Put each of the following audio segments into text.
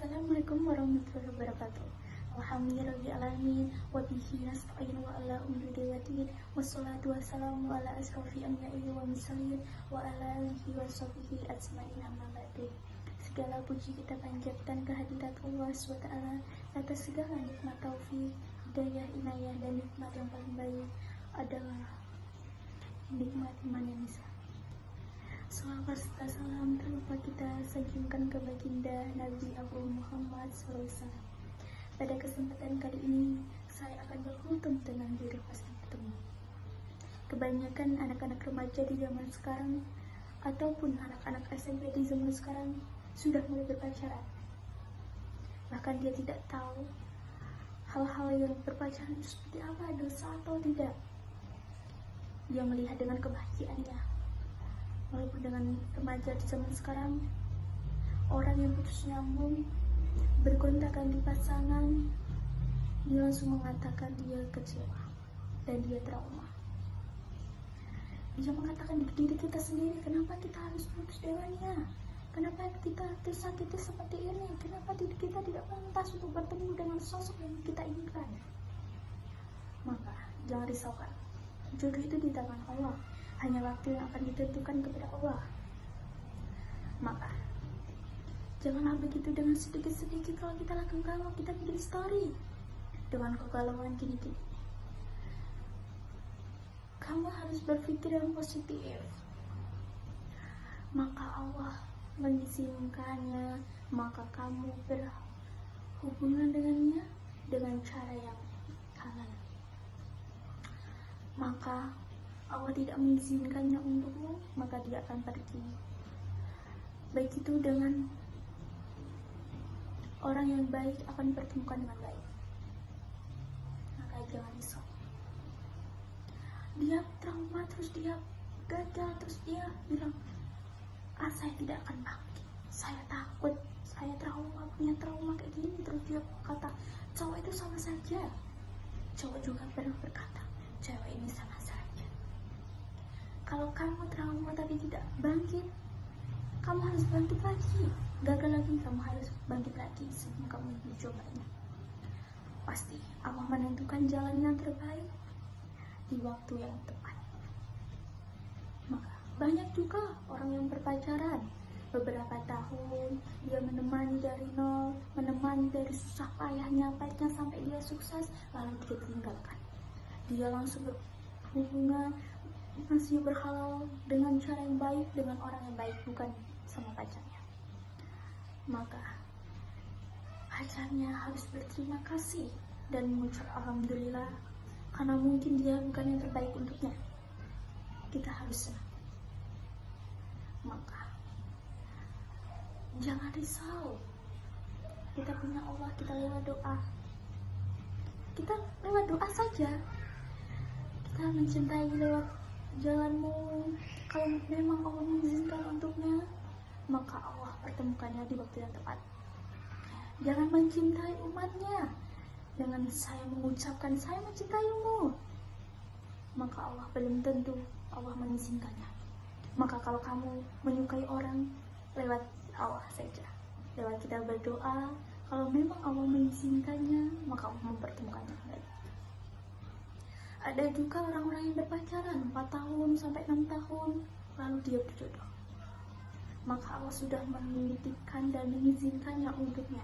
Assalamualaikum warahmatullahi wabarakatuh. Alhamdulillahirrahmanirrahim. Wabihi nasta'in wa ala umri wadin. Wassalatu wassalamu ala asrofi anbiya'i wa mursalin wa ala alihi wa sahbihi ajma'in amma ba'du. Segala puji kita panjatkan kehadirat Allah SWT atas segala nikmat taufik, hidayah, inayah, dan nikmat yang paling baik adalah nikmat iman yang bisa. Salawat serta salam tak lupa kita sanjungkan ke baginda Nabi Abu Muhammad SAW. Pada kesempatan kali ini, saya akan berhutum dengan judul pasti bertemu. Kebanyakan anak-anak remaja di zaman sekarang ataupun anak-anak SMP di zaman sekarang sudah mulai berpacaran. Bahkan dia tidak tahu hal-hal yang berpacaran itu seperti apa, dosa atau tidak. Dia melihat dengan kebahagiaannya. Walaupun dengan remaja di zaman sekarang, orang yang putus nyambung, bergonta-ganti pasangan, dia langsung mengatakan dia kecewa dan dia trauma. Dia mengatakan di diri kita sendiri, kenapa kita harus putus dengannya? Kenapa kita tersakiti seperti ini? Kenapa diri kita tidak pantas untuk bertemu dengan sosok yang kita inginkan? Maka jangan risaukan, jodoh itu di tangan Allah. Hanya waktu yang akan ditentukan kepada Allah. Maka janganlah begitu dengan sedikit-sedikit kalau kita lagi galau, kita bikin story dengan kegalauan gini-gini. Kamu harus berpikir yang positif. Maka Allah mengizinkannya, maka kamu berhubungan dengannya dengan cara yang halal. Maka Allah tidak mengizinkannya untukmu, maka dia akan pergi. Baik itu dengan orang yang baik akan dipertemukan dengan baik. Maka jangan risau. Dia trauma, terus dia gagal, terus dia bilang, saya tidak akan bangkit, saya takut, saya punya trauma kayak gini. Terus dia kata, cowok itu sama saja. Cowok juga pernah berkata, cewek ini sama saja. Kalau kamu trauma tapi tidak bangkit, kamu harus bangkit lagi. Gagal lagi, kamu harus bangkit lagi sebelum kamu mencobanya. Pasti Allah menentukan jalan yang terbaik di waktu yang tepat. Maka banyak juga orang yang berpacaran beberapa tahun, dia menemani dari nol, menemani dari susah payahnya, pahitnya sampai dia sukses, lalu dia tinggalkan. Dia langsung berhubungan, masih berhalal dengan cara yang baik, dengan orang yang baik, bukan sama pacarnya. Maka pacarnya harus berterima kasih dan mengucap alhamdulillah, karena mungkin dia bukan yang terbaik untuknya. Kita harus senang. Maka jangan risau. Kita punya Allah, kita lewat doa. Kita lewat doa saja. Kita mencintai lewat jalanmu. Kalau memang Allah mengizinkan untuknya, maka Allah pertemukannya di waktu yang tepat. Jangan mencintai umatnya dengan saya mengucapkan saya mencintaimu, maka Allah belum tentu Allah mengizinkannya. Maka kalau kamu menyukai orang, lewat Allah saja, lewat kita berdoa. Kalau memang Allah mengizinkannya, maka Allah mempertemukannya. Ada juga orang-orang yang berpacaran 4 tahun sampai 6 tahun, lalu dia berjodoh. Maka Allah sudah menitipkan dan mengizinkannya untuknya.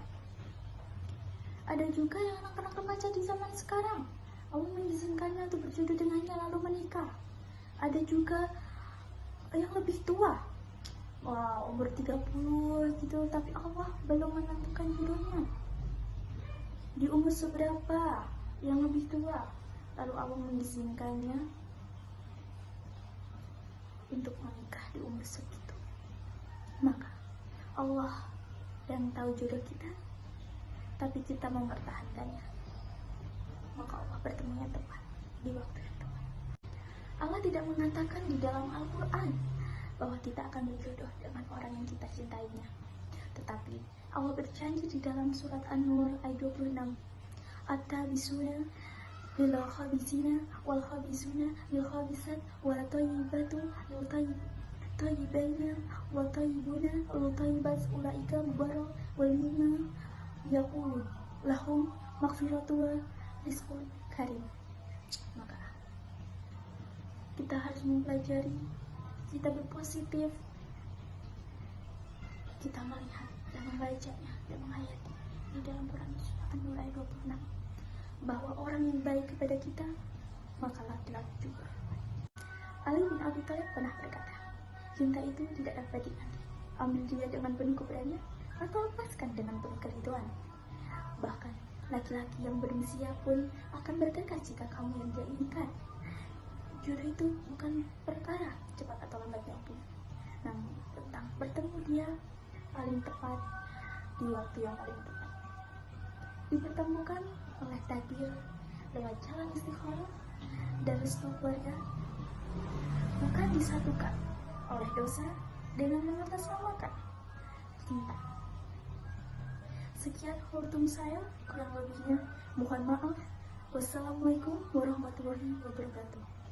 Ada juga yang anak-anak remaja di zaman sekarang, Allah mengizinkannya untuk berjodoh dengannya lalu menikah. Ada juga yang lebih tua, umur 30 gitu, tapi Allah belum menentukan jodohnya. Di umur seberapa yang lebih tua, lalu Allah mengizinkannya untuk menikah di umur segitu. Maka Allah yang tahu jodoh kita, tapi kita mempertahankannya. Maka Allah bertemunya tepat di waktu yang tepat. Allah tidak mengatakan di dalam Al-Quran bahwa kita akan berjodoh dengan orang yang kita cintainya. Tetapi Allah berjanji di dalam surat An-Nur ayat 26, At-tabisuna lil khabisina wal khabisuna lil khabisat wal thayyibatu lil thayyibina wal thayyibuna lil thayyibat ulaika mubarra'una wal yaqulu lahum maghfiratu wa rizqun karim. Maka kita harus mempelajari, kita berpositif, kita melihat dan membacanya dan menghayati di dalam Quran surat An-Nur ayat 26 bahwa orang yang baik kepada kita maka laki-laki juga. Ali bin Abi Thalib pernah berkata, cinta itu tidak dapat diganti. Ambil dia dengan penuh keberanian atau lepaskan dengan penuh keriduan. Bahkan laki-laki yang berusia pun akan bertekad jika kamu yang dia inginkan. Jodoh itu bukan perkara cepat atau lambatnya pun, namun tentang bertemu dia paling tepat di waktu yang paling tepat. Dipertemukan oleh takdir lewat jalan istiqomah dan restu keluarga, bukan disatukan oleh dosa dengan mengatasnamakan cinta. Sekian khotbah saya, kurang lebihnya mohon maaf. Wassalamualaikum warahmatullahi wabarakatuh.